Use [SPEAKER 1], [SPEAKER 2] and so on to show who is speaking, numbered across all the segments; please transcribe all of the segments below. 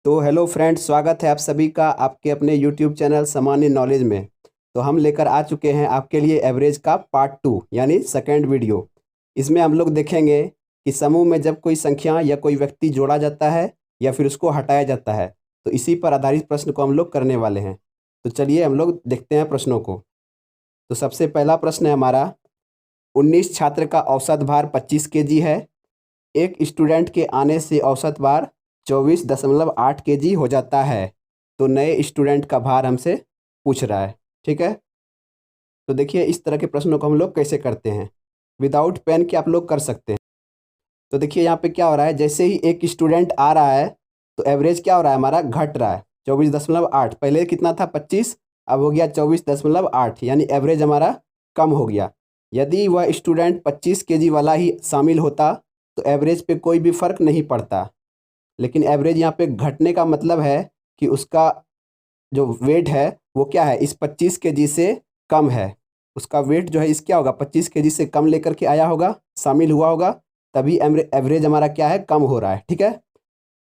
[SPEAKER 1] तो hello friends, स्वागत है आप सभी का आपके अपने यूट्यूब चैनल सामान्य नॉलेज में। तो हम लेकर आ चुके हैं आपके लिए एवरेज का पार्ट 2 यानी सेकंड वीडियो। इसमें हम लोग देखेंगे कि समूह में जब कोई संख्या या कोई व्यक्ति जोड़ा जाता है या फिर उसको हटाया जाता है, तो इसी पर आधारित प्रश्न को हम लोग करने वाले हैं। तो चलिए हम लोग देखते हैं प्रश्नों को। तो सबसे पहला प्रश्न है हमारा, 19 छात्र का औसत भार 25 केजी है। एक स्टूडेंट के आने से औसत भार 24.8 केजी हो जाता है। तो नए स्टूडेंट का भार हमसे पूछ रहा है। ठीक है, तो देखिए इस तरह के प्रश्नों को हम लोग कैसे करते हैं। विदाउट पेन के आप लोग कर सकते हैं। तो देखिए यहाँ पे क्या हो रहा है, जैसे ही एक स्टूडेंट आ रहा है तो एवरेज क्या हो रहा है, हमारा घट रहा है 24.8। पहले कितना था 25, अब हो गया 24.8, यानी एवरेज हमारा कम हो गया। यदि वह स्टूडेंट 25 केजी वाला ही शामिल होता तो एवरेज पे कोई भी फर्क नहीं पड़ता, लेकिन एवरेज यहाँ पे घटने का मतलब है कि उसका जो वेट है वो क्या है, इस 25 केजी से कम है। उसका वेट जो है इस क्या होगा, 25 केजी से कम लेकर के आया होगा, शामिल हुआ होगा, तभी एवरेज हमारा क्या है, कम हो रहा है। ठीक है,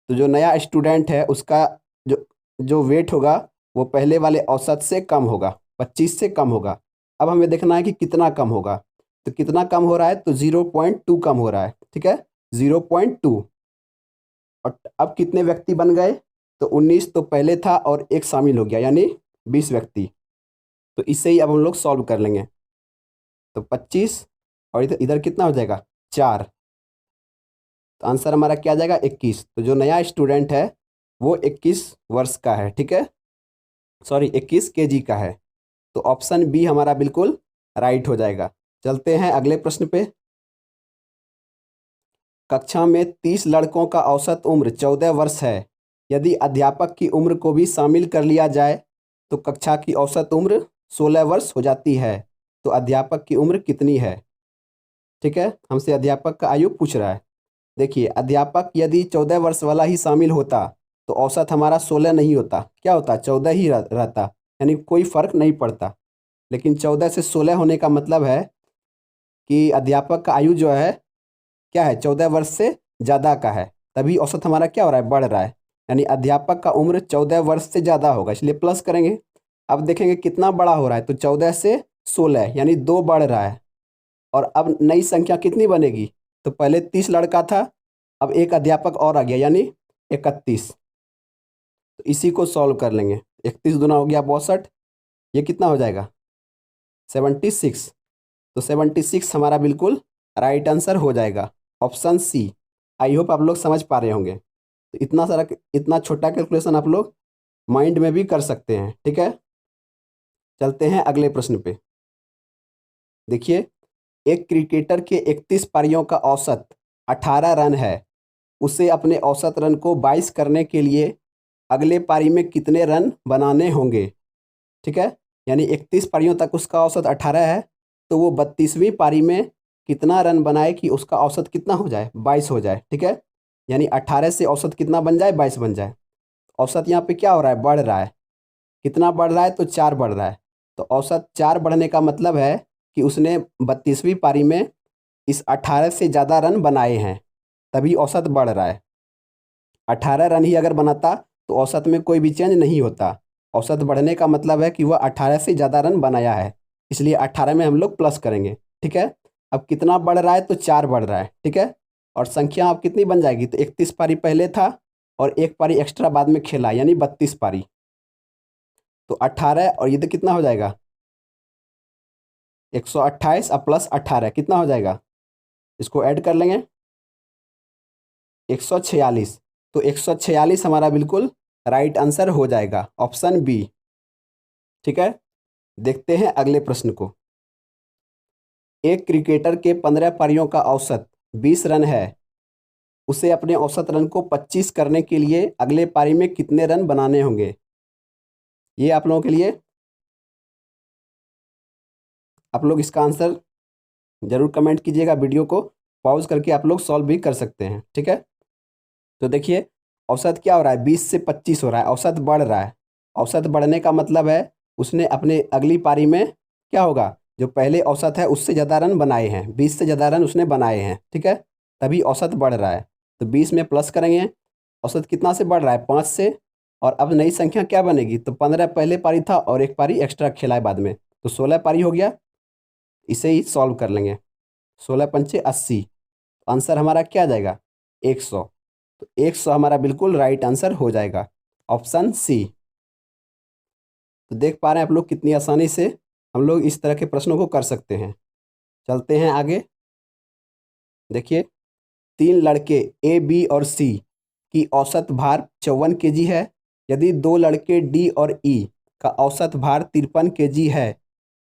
[SPEAKER 1] तो जो नया स्टूडेंट है उसका जो जो वेट होगा वो पहले वाले औसत से कम होगा, 25 से कम होगा। अब हमें देखना है कि कितना कम होगा। तो कितना कम हो रहा है, तो 0.2 कम हो रहा है। ठीक है, 0.2। और अब कितने व्यक्ति बन गए, तो 19 तो पहले था और एक शामिल हो गया, यानी 20 व्यक्ति। तो इससे ही अब हम लोग सॉल्व कर लेंगे। तो 25 और इधर इधर कितना हो जाएगा, 4। तो आंसर हमारा क्या आ जाएगा, 21। तो जो नया स्टूडेंट है वो 21 वर्ष का है। ठीक है, सॉरी 21 केजी का है। तो ऑप्शन बी हमारा बिल्कुल राइट हो जाएगा। चलते हैं अगले प्रश्न पे। कक्षा में 30 लड़कों का औसत उम्र 14 वर्ष है। यदि अध्यापक की उम्र को भी शामिल कर लिया जाए तो कक्षा की औसत उम्र 16 वर्ष हो जाती है। तो अध्यापक की उम्र कितनी है। ठीक है, हमसे अध्यापक का आयु पूछ रहा है। देखिए, अध्यापक यदि 14 वर्ष वाला ही शामिल होता तो औसत हमारा 16 नहीं होता, क्या होता, 14 ही रहता, यानी कोई फर्क नहीं पड़ता। लेकिन 14 से 16 होने का मतलब है कि अध्यापक का आयु जो है क्या है, 14 वर्ष से ज़्यादा का है, तभी औसत हमारा क्या हो रहा है, बढ़ रहा है। यानी अध्यापक का उम्र 14 वर्ष से ज़्यादा होगा, इसलिए प्लस करेंगे। अब देखेंगे कितना बड़ा हो रहा है, तो 14 से 16 यानी 2 बढ़ रहा है। और अब नई संख्या कितनी बनेगी, तो पहले 30 लड़का था, अब एक अध्यापक और आ गया यानी 31। तो इसी को सॉल्व कर लेंगे। 31 दूना हो गया 62, ये कितना हो जाएगा 76। तो 76 हमारा बिल्कुल राइट आंसर हो जाएगा, ऑप्शन सी। आई होप आप लोग समझ पा रहे होंगे। तो इतना छोटा कैलकुलेशन आप लोग माइंड में भी कर सकते हैं। ठीक है, चलते हैं अगले प्रश्न पे। देखिए, एक क्रिकेटर के 31 पारियों का औसत 18 रन है। उसे अपने औसत रन को 22 करने के लिए अगले पारी में कितने रन बनाने होंगे। ठीक है, यानी 31 पारियों तक उसका औसत 18 है, तो वो 32वीं पारी में कितना रन बनाए कि उसका औसत कितना हो जाए, 22 हो जाए। ठीक है, यानी 18 से औसत कितना बन जाए, 22 बन जाए। औसत यहाँ पे क्या हो रहा है, बढ़ रहा है। कितना बढ़ रहा है, तो 4 बढ़ रहा है। तो औसत 4 बढ़ने का मतलब है कि उसने 32वीं पारी में इस 18 से ज़्यादा रन बनाए हैं, तभी औसत बढ़ रहा है। 18 रन ही अगर बनाता तो औसत में कोई भी चेंज नहीं होता। औसत बढ़ने का मतलब है कि वह 18 से ज़्यादा रन बनाया है, इसलिए 18 में हम लोग प्लस करेंगे। ठीक है, अब कितना बढ़ रहा है, तो 4 बढ़ रहा है। ठीक है, और संख्या अब कितनी बन जाएगी, तो 31 पारी पहले था और एक पारी एक्स्ट्रा बाद में खेला, यानी 32 पारी। तो 18 और ये तो कितना हो जाएगा, 128 और प्लस 18 कितना हो जाएगा, इसको ऐड कर लेंगे, 146। तो 146 हमारा बिल्कुल राइट आंसर हो जाएगा, ऑप्शन बी। ठीक है, देखते हैं अगले प्रश्न को। एक क्रिकेटर के 15 पारियों का औसत 20 रन है। उसे अपने औसत रन को 25 करने के लिए अगले पारी में कितने रन बनाने होंगे। ये आप लोगों के लिए, आप लोग इसका आंसर जरूर कमेंट कीजिएगा। वीडियो को पॉज करके आप लोग सॉल्व भी कर सकते हैं। ठीक है, तो देखिए औसत क्या हो रहा है, 20 से 25 हो रहा है, औसत बढ़ रहा है। औसत बढ़ने का मतलब है उसने अपने अगली पारी में क्या होगा, जो पहले औसत है उससे ज़्यादा रन बनाए हैं, 20 से ज़्यादा रन उसने बनाए हैं। ठीक है, तभी औसत बढ़ रहा है। तो 20 में प्लस करेंगे, औसत कितना से बढ़ रहा है, 5 से। और अब नई संख्या क्या बनेगी, तो 15 पहले पारी था और एक पारी एक्स्ट्रा खेला है बाद में, तो 16 पारी हो गया। इसे ही सॉल्व कर लेंगे। 16 पंचे 80, आंसर हमारा क्या आ जाएगा, 100। तो 100 हमारा बिल्कुल राइट आंसर हो जाएगा, ऑप्शन सी। तो देख पा रहे हैं आप लोग कितनी आसानी से हम लोग इस तरह के प्रश्नों को कर सकते हैं। चलते हैं आगे। देखिए, 3 लड़के ए, बी और सी की औसत भार 54 केजी है। यदि 2 लड़के डी और ई का औसत भार 53 केजी है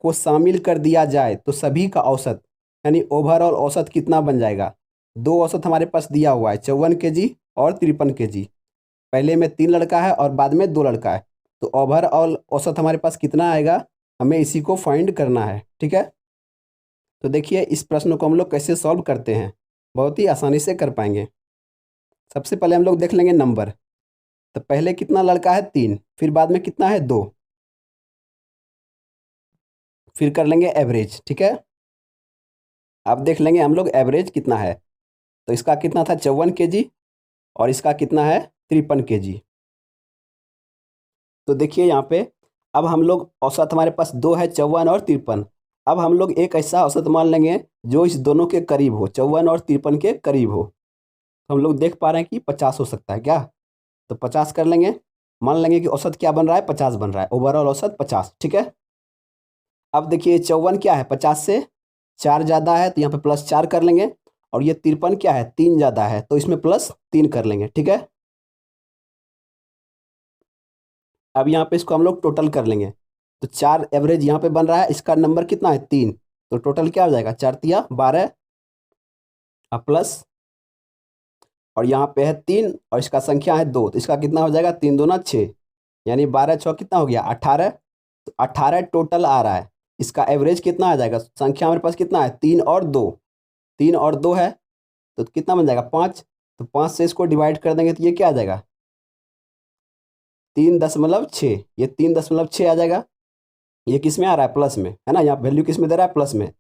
[SPEAKER 1] को शामिल कर दिया जाए तो सभी का औसत यानी ओवरऑल औसत कितना बन जाएगा। दो औसत हमारे पास दिया हुआ है, 54 केजी और 53 केजी। पहले में 3 लड़का है और बाद में 2 लड़का है, तो ओवरऑल औसत हमारे पास कितना आएगा, हमें इसी को फाइंड करना है। ठीक है, तो देखिए इस प्रश्न को हम लोग कैसे सॉल्व करते हैं, बहुत ही आसानी से कर पाएंगे। सबसे पहले हम लोग देख लेंगे नंबर। तो पहले कितना लड़का है, 3, फिर बाद में कितना है, 2, फिर कर लेंगे एवरेज। ठीक है, अब देख लेंगे हम लोग एवरेज कितना है। तो इसका कितना था, 54 केजी, और इसका कितना है, 53 केजी। तो देखिए यहाँ पे अब हम लोग औसत हमारे पास दो है, 54 और 53। अब हम लोग एक ऐसा औसत मान लेंगे जो इस दोनों के करीब हो, 54 और 53 के करीब हो। तो हम लोग देख पा रहे हैं कि 50 हो सकता है क्या, तो 50 कर लेंगे। मान लेंगे कि औसत क्या बन रहा है, 50 बन रहा है, ओवरऑल औसत 50। ठीक है, अब देखिए 54 क्या है, 50 से 4 ज़्यादा है, तो यहाँ पे +4 कर लेंगे। और ये 53 क्या है, 3 ज़्यादा है, तो इसमें +3 कर लेंगे। ठीक है, अब यहाँ पे इसको हम लोग टोटल कर लेंगे। तो 4 एवरेज यहाँ पे बन रहा है, इसका नंबर कितना है, 3। तो टोटल क्या हो जाएगा, 4 तिया 12, अब प्लस, और यहाँ पे है 3 और इसका संख्या है 2, तो इसका कितना हो जाएगा, 3 दूना 6, यानी 12 6 कितना हो गया, 18। तो 18 टोटल आ रहा है, इसका एवरेज कितना आ जाएगा, संख्या हमारे पास कितना है, 3 और 2, 3 और 2 है, तो कितना बन जाएगा, 5। तो 5 से इसको डिवाइड कर देंगे तो ये क्या आ जाएगा, 3.6, ये 3.6 आ जाएगा। ये किस में आ रहा है, प्लस में, है ना, यहाँ वैल्यू किस में दे रहा है, प्लस में।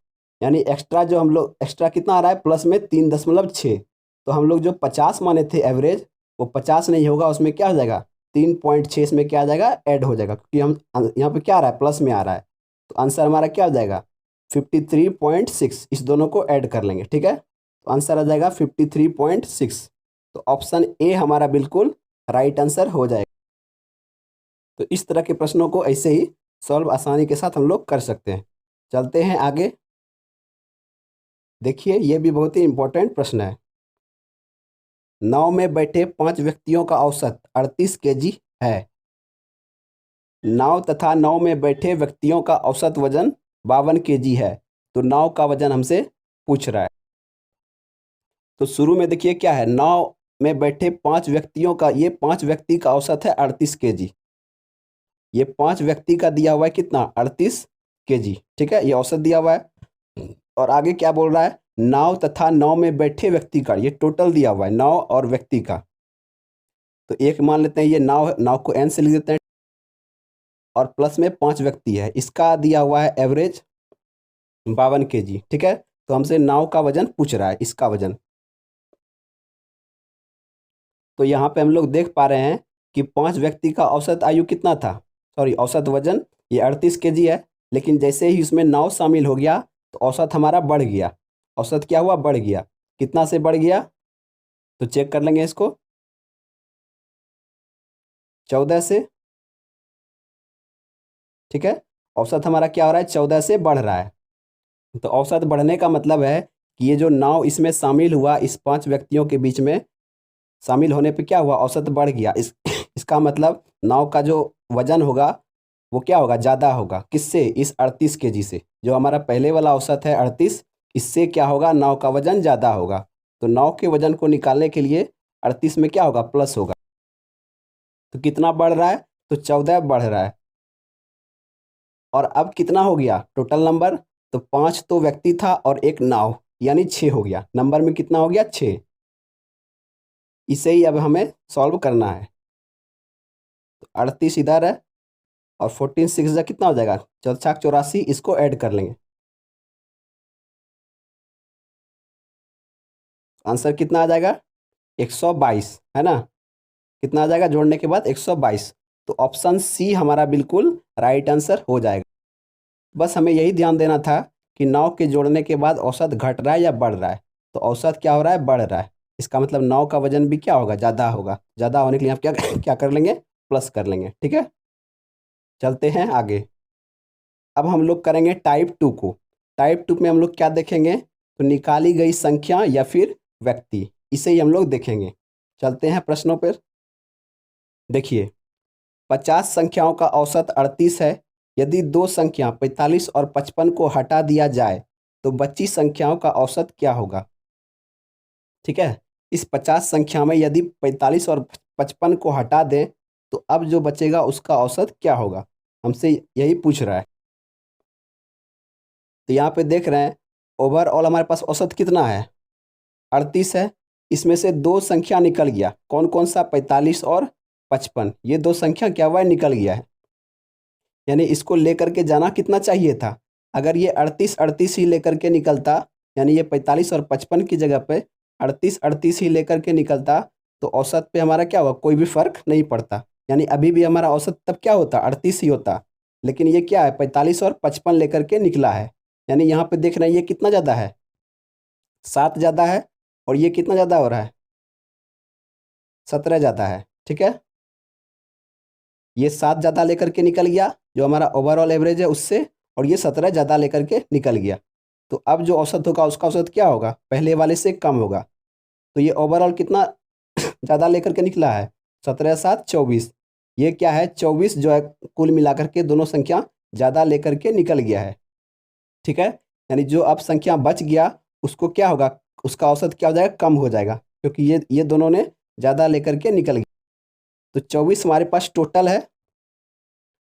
[SPEAKER 1] यानी एक्स्ट्रा जो हम लोग एक्स्ट्रा कितना आ रहा है, प्लस में 3.6। तो हम लोग जो 50 माने थे एवरेज, वो 50 नहीं होगा, उसमें क्या हो जाएगा, 3.6 इसमें क्या आ जाएगा, ऐड हो जाएगा, क्योंकि हम यहाँ पे क्या आ रहा है, प्लस में आ रहा है। तो आंसर हमारा क्या हो जाएगा, 53.6। इस दोनों को ऐड कर लेंगे। ठीक है, तो आंसर आ जाएगा 53.6। तो ऑप्शन ए हमारा बिल्कुल राइट आंसर हो जाएगा। तो इस तरह के प्रश्नों को ऐसे ही सॉल्व आसानी के साथ हम लोग कर सकते हैं। चलते हैं आगे। देखिए ये भी बहुत ही इंपॉर्टेंट प्रश्न है। नाव में बैठे 5 व्यक्तियों का औसत 38 केजी है। नाव तथा नाव में बैठे व्यक्तियों का औसत वजन 52 केजी है। तो नाव का वजन हमसे पूछ रहा है। तो शुरू में देखिए क्या है, नाव में बैठे 5 व्यक्तियों का, ये 5 व्यक्ति का औसत है 38 केजी। ये 5 व्यक्ति का दिया हुआ है कितना, 38 केजी। ठीक है, ये औसत दिया हुआ है। और आगे क्या बोल रहा है, नाव तथा नाव में बैठे व्यक्ति का, ये टोटल दिया हुआ है, नाव और व्यक्ति का। तो एक मान लेते हैं, ये नाव, नाव को एन से लिख देते हैं, और प्लस में 5 व्यक्ति है, इसका दिया हुआ है एवरेज 52 केजी। ठीक है, तो हमसे नाव का वजन पूछ रहा है, इसका वजन। तो यहाँ पे हम लोग देख पा रहे हैं कि 5 व्यक्ति का औसत आयु कितना था, सॉरी औसत वजन, ये 38 केजी है। लेकिन जैसे ही उसमें नाव शामिल हो गया तो औसत हमारा बढ़ गया। औसत क्या हुआ, बढ़ गया। कितना से बढ़ गया, तो चेक कर लेंगे इसको, 14 से। ठीक है, औसत हमारा क्या हो रहा है, 14 से बढ़ रहा है। तो औसत बढ़ने का मतलब है कि ये जो नाव इसमें शामिल हुआ, इस 5 व्यक्तियों के बीच में शामिल होने पे क्या हुआ, औसत बढ़ गया। इसका मतलब नाव का जो वजन होगा वो क्या होगा, ज़्यादा होगा। किससे, इस 38 केजी से। जो हमारा पहले वाला औसत है 38, इससे क्या होगा, नाव का वजन ज़्यादा होगा। तो नाव के वजन को निकालने के लिए 38 में क्या होगा, प्लस होगा। तो कितना बढ़ रहा है, तो 14 बढ़ रहा है। और अब कितना हो गया टोटल नंबर, तो 5 तो व्यक्ति था और एक नाव, यानी 6 हो गया। नंबर में कितना हो गया, 6। इसे ही अब हमें सॉल्व करना है। तो 38 इधर है, और 14 6 जा कितना हो जाएगा, 484, इसको ऐड कर लेंगे। आंसर कितना आ जाएगा, 122, है ना। कितना आ जाएगा जोड़ने के बाद 122। तो ऑप्शन सी हमारा बिल्कुल राइट आंसर हो जाएगा। बस हमें यही ध्यान देना था कि 9 के जोड़ने के बाद औसत घट रहा है या बढ़ रहा है। तो औसत क्या हो रहा है, बढ़ रहा है। इसका मतलब 9 का वजन भी क्या होगा, ज़्यादा होगा। ज़्यादा होने के लिए आप क्या क्या कर लेंगे, प्लस कर लेंगे। ठीक है, चलते हैं आगे। अब हम लोग करेंगे टाइप 2 को। टाइप 2 में हम लोग क्या देखेंगे, तो निकाली गई संख्या या फिर व्यक्ति, इसे ही हम लोग देखेंगे। चलते हैं प्रश्नों पर। देखिए, 50 संख्याओं का औसत 38 है। यदि दो संख्या 45 और 55 को हटा दिया जाए तो बची संख्याओं का औसत क्या होगा। ठीक है, इस 50 संख्या में यदि 45 और 55 को हटा दें तो अब जो बचेगा उसका औसत क्या होगा, हमसे यही पूछ रहा है। तो यहाँ पे देख रहे हैं ओवरऑल हमारे पास औसत कितना है, 38 है। इसमें से दो संख्या निकल गया, कौन कौन सा, 45 और 55। ये दो संख्या क्या हुआ है, निकल गया है। यानी इसको लेकर के जाना कितना चाहिए था, अगर ये 38 38 ही लेकर के निकलता, यानी ये 45 और 55 की जगह पे 38 38 ही लेकर के निकलता, तो औसत पे हमारा क्या हुआ, कोई भी फर्क नहीं पड़ता। यानी अभी भी हमारा औसत तब क्या होता, 38 ही होता। लेकिन ये क्या है, 45 और 55 लेकर के निकला है। यानी यहाँ पे देख रहे हैं ये कितना ज़्यादा है, 7 ज़्यादा है। और ये कितना ज़्यादा हो रहा है, 17 ज़्यादा है। ठीक है, ये 7 ज़्यादा लेकर के निकल गया जो हमारा ओवरऑल एवरेज है उससे, और ये 17 ज़्यादा लेकर के निकल गया। तो अब जो औसत होगा उसका औसत क्या होगा, पहले वाले से कम होगा। तो ये ओवरऑल कितना ज़्यादा लेकर के निकला है, 17 7 24। ये क्या है, 24 जो है कुल मिलाकर के दोनों संख्या ज़्यादा लेकर के निकल गया है। ठीक है, यानी जो अब संख्या बच गया उसको क्या होगा, उसका औसत क्या हो जाएगा, कम हो जाएगा, क्योंकि ये दोनों ने ज़्यादा लेकर के निकल गया। तो 24 हमारे पास टोटल है।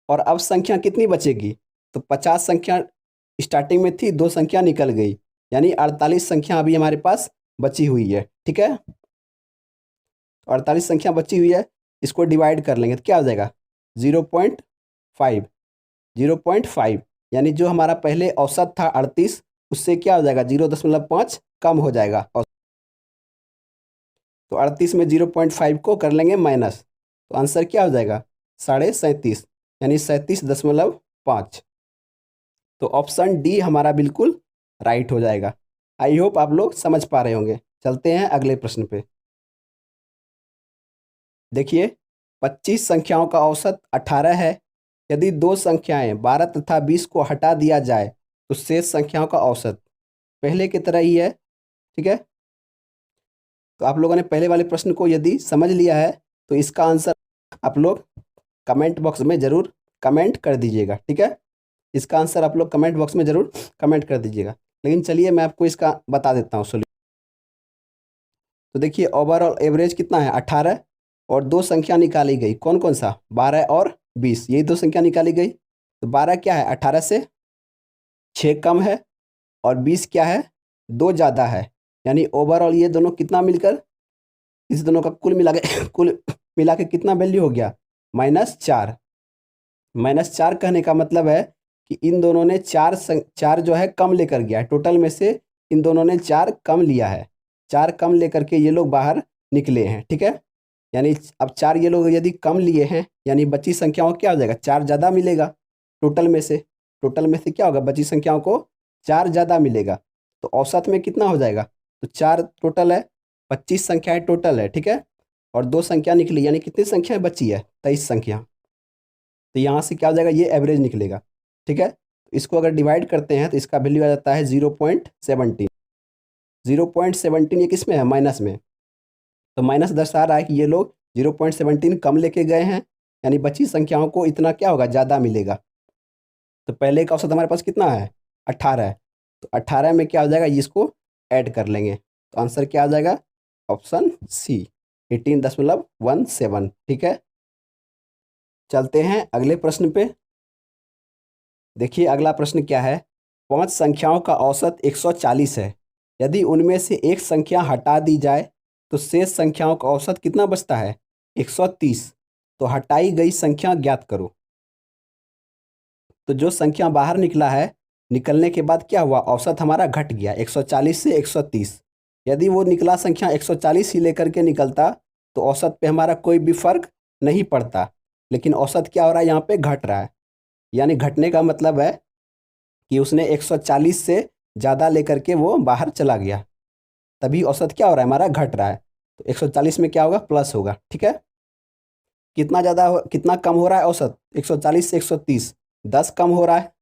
[SPEAKER 1] और अब संख्या कितनी बचेगी, तो 50 संख्या स्टार्टिंग में थी, दो संख्या निकल गई, यानी 48 संख्या अभी हमारे पास बची हुई है। ठीक है, 48 संख्या बची हुई है, इसको डिवाइड कर लेंगे तो क्या हो जाएगा, 0.5। 0.5 यानी जो हमारा पहले औसत था 38, उससे क्या हो जाएगा, 0.5 कम हो जाएगा। तो 38 में 0.5 को कर लेंगे माइनस, तो आंसर क्या हो जाएगा, 37.5, यानी 37.5। तो ऑप्शन डी हमारा बिल्कुल राइट हो जाएगा। आई होप आप लोग समझ पा रहे होंगे। चलते हैं अगले प्रश्न पे। देखिए, 25 संख्याओं का औसत 18 है। यदि दो संख्याएं 12 तथा 20 को हटा दिया जाए तो शेष संख्याओं का औसत पहले की तरह ही है। ठीक है, तो आप लोगों ने पहले वाले प्रश्न को यदि समझ लिया है तो इसका आंसर आप लोग कमेंट बॉक्स में ज़रूर कमेंट कर दीजिएगा। ठीक है, इसका आंसर आप लोग कमेंट बॉक्स में ज़रूर कमेंट कर दीजिएगा। लेकिन चलिए मैं आपको इसका बता देता हूँ सोल्यूशन। तो देखिए, ओवरऑल एवरेज कितना है, 18, और दो संख्या निकाली गई, कौन कौन सा, 12 और 20, यही दो संख्या निकाली गई। तो 12 क्या है, 18 से 6 कम है, और 20 क्या है, 2 ज़्यादा है। यानी ओवरऑल ये दोनों कितना मिलकर, इस दोनों का कुल मिला के कुल मिला के कितना वैल्यू हो गया, -4। -4 कहने का मतलब है कि इन दोनों ने चार जो है कम लेकर गया है, टोटल में से इन दोनों ने 4 कम लिया है। 4 कम लेकर के ये लोग बाहर निकले हैं। ठीक है, यानी अब 4 ये लोग यदि कम लिए हैं, यानी बची संख्याओं को क्या हो जाएगा, 4 ज़्यादा मिलेगा टोटल में से। टोटल में से क्या होगा, बची संख्याओं को 4 ज़्यादा मिलेगा। तो औसत में कितना हो जाएगा, तो 4 टोटल है, 25 संख्याएँ टोटल है। ठीक है, और 2 संख्या निकली, यानी कितनी संख्याएँ बची है, 23 संख्या। तो यहाँ से क्या हो जाएगा, ये एवरेज निकलेगा। ठीक है, इसको अगर डिवाइड करते हैं तो इसका वैल्यू आ जाता है 0.17। 0.17 ये किस में है, माइनस में। तो माइनस दर्शा रहा है कि ये लोग 0.17 कम लेके गए हैं, यानी बची संख्याओं को इतना क्या होगा, ज़्यादा मिलेगा। तो पहले का औसत हमारे पास कितना है, 18 है। तो 18 में क्या हो जाएगा, इसको ऐड कर लेंगे तो आंसर क्या आ जाएगा, ऑप्शन सी, 18.17। ठीक है, चलते हैं अगले प्रश्न पे। देखिए अगला प्रश्न क्या है, 5 संख्याओं का औसत 140 है। यदि उनमें से एक संख्या हटा दी जाए तो शेष संख्याओं का औसत कितना बचता है, 130। तो हटाई गई संख्या ज्ञात करो। तो जो संख्या बाहर निकला है, निकलने के बाद क्या हुआ, औसत हमारा घट गया 140 से 130। यदि वो निकला संख्या 140 ही लेकर के निकलता तो औसत पे हमारा कोई भी फर्क नहीं पड़ता। लेकिन औसत क्या हो रहा है, यहाँ पे घट रहा है। यानी घटने का मतलब है कि उसने 140 से ज़्यादा लेकर के वो बाहर चला गया, तभी औसत क्या हो रहा है, हमारा घट रहा है। तो 140 में क्या होगा, प्लस होगा। ठीक है, कितना कम हो रहा है औसत, 140 से 130, 10 कम हो रहा है।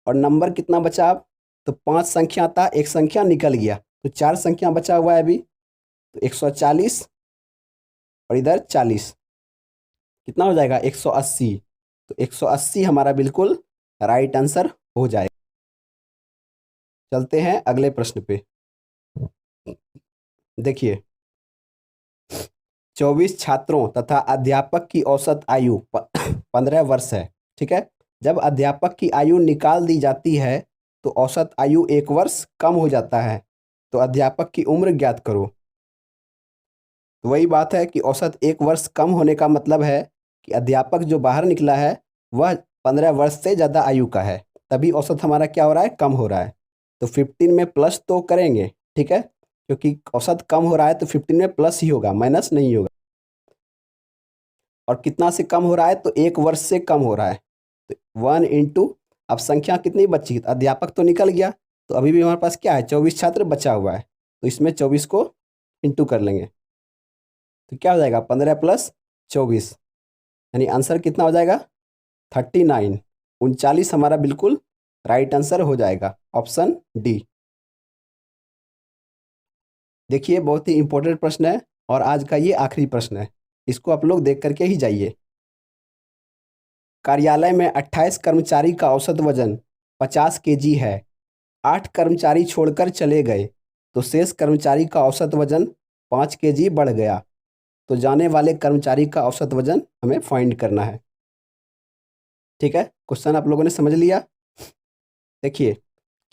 [SPEAKER 1] और नंबर कितना बचा अब, तो 5 संख्या था, एक संख्या निकल गया, तो 4 संख्या बचा हुआ है अभी। तो 140 और इधर 40, कितना हो जाएगा, 180। तो 180 हमारा बिल्कुल राइट आंसर हो जाएगा। चलते हैं अगले प्रश्न पे। देखिए, 24 छात्रों तथा अध्यापक की औसत आयु 15 वर्ष है। ठीक है, जब अध्यापक की आयु निकाल दी जाती है तो औसत आयु 1 वर्ष कम हो जाता है, तो अध्यापक की उम्र ज्ञात करो। तो वही बात है कि औसत 1 वर्ष कम होने का मतलब है कि अध्यापक जो बाहर निकला है वह 15 वर्ष से ज़्यादा आयु का है, तभी औसत हमारा क्या हो रहा है, कम हो रहा है। तो 15 में प्लस तो करेंगे, ठीक है, क्योंकि औसत कम हो रहा है तो 15 में प्लस ही होगा, माइनस नहीं होगा। और कितना से कम हो रहा है, तो 1 वर्ष से कम हो रहा है। तो 1 इंटू, अब संख्या कितनी बची, अध्यापक तो निकल गया, तो अभी भी हमारे पास क्या है, 24 छात्र बचा हुआ है, तो इसमें 24 को इंटू कर लेंगे, तो क्या हो जाएगा, 15 प्लस 24, यानी आंसर कितना हो जाएगा, 39, 39 हमारा बिल्कुल राइट आंसर हो जाएगा, ऑप्शन डी। देखिए, बहुत ही इंपॉर्टेंट प्रश्न है और आज का ये आखिरी प्रश्न है, इसको आप लोग देख करके ही जाइए। कार्यालय में 28 कर्मचारी का औसत वजन 50 केजी है। 8 कर्मचारी छोड़कर चले गए तो शेष कर्मचारी का औसत वजन 5 केजी बढ़ गया, तो जाने वाले कर्मचारी का औसत वजन हमें फाइंड करना है। ठीक है, क्वेश्चन आप लोगों ने समझ लिया। देखिए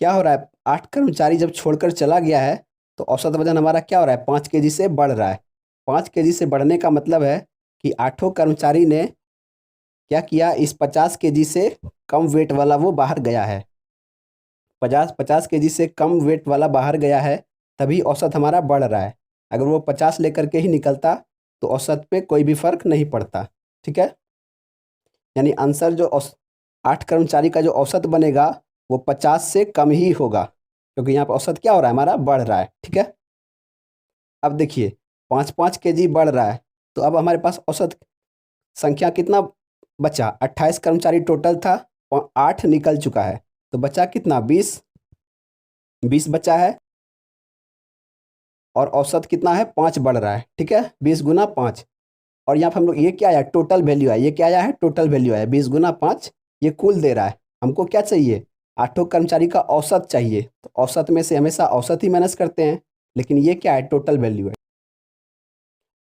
[SPEAKER 1] क्या हो रहा है, 8 कर्मचारी जब छोड़कर चला गया है तो औसत वजन हमारा क्या हो रहा है, 5 केजी से बढ़ रहा है। 5 केजी से बढ़ने का मतलब है कि 8 कर्मचारी ने क्या किया, इस 50 केजी से कम वेट वाला वो बाहर गया है। 50 केजी से कम वेट वाला बाहर गया है, तभी औसत हमारा बढ़ रहा है। अगर वो 50 लेकर के ही निकलता तो औसत पे कोई भी फर्क नहीं पड़ता। ठीक है, यानी आंसर जो 8 कर्मचारी का जो औसत बनेगा वो 50 से कम ही होगा, क्योंकि यहाँ पर औसत क्या हो रहा है, हमारा बढ़ रहा है। ठीक है, अब देखिए 5-5 केजी बढ़ रहा है, तो अब हमारे पास औसत संख्या कितना बचा, 28 कर्मचारी टोटल था, 8 निकल चुका है, तो बचा कितना, 20 बचा है। और औसत कितना है, 5 बढ़ रहा है। ठीक है, 20 गुना 5, और यहाँ पर हम लोग ये क्या आया, टोटल वैल्यू है, ये क्या आया है, टोटल वैल्यू है, 20 गुना 5 ये कुल दे रहा है। हमको क्या चाहिए, 8 कर्मचारी का औसत चाहिए, तो औसत में से हमेशा औसत ही माइनस करते हैं, लेकिन ये क्या है, टोटल वैल्यू है।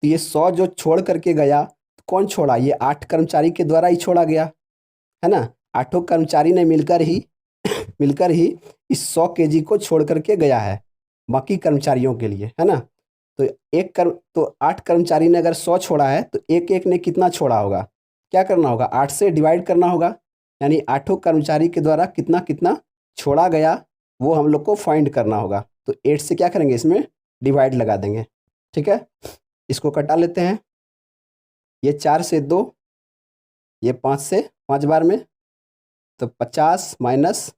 [SPEAKER 1] तो ये 100 जो छोड़ करके गया, तो कौन छोड़ा, ये 8 कर्मचारी के द्वारा ही छोड़ा गया है ना। 8 कर्मचारी ने मिलकर ही मिलकर ही इस 100 केजी को छोड़ करके गया है बाकी कर्मचारियों के लिए, है ना। तो 8 कर्मचारी ने अगर 100 छोड़ा है तो एक एक ने कितना छोड़ा होगा, क्या करना होगा, 8 से डिवाइड करना होगा, यानी 8 कर्मचारी के द्वारा कितना कितना छोड़ा गया वो हम लोग को फाइंड करना होगा। तो 8 से क्या करेंगे, इसमें डिवाइड लगा देंगे। ठीक है, इसको कटा लेते हैं, ये 4 से 2, ये 5 से 5 बार में, तो 50 माइनस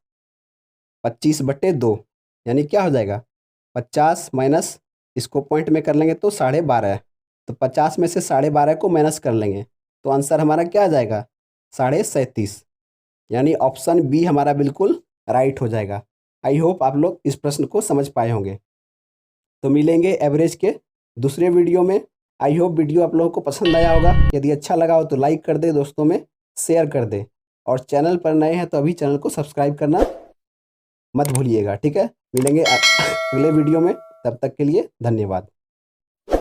[SPEAKER 1] 25/2, यानी क्या हो जाएगा, 50 माइनस, इसको पॉइंट में कर लेंगे तो 12.5, तो 50 में से 12.5 को माइनस कर लेंगे तो आंसर हमारा क्या आ जाएगा, 37.5, यानी ऑप्शन बी हमारा बिल्कुल राइट हो जाएगा। आई होप आप लोग इस प्रश्न को समझ पाए होंगे। तो मिलेंगे एवरेज के दूसरे वीडियो में। आई होप वीडियो आप लोगों को पसंद आया होगा। यदि अच्छा लगा हो तो लाइक कर दे, दोस्तों में शेयर कर दे, और चैनल पर नए हैं तो अभी चैनल को सब्सक्राइब करना मत भूलिएगा। ठीक है, मिलेंगे अगले वीडियो में, तब तक के लिए धन्यवाद।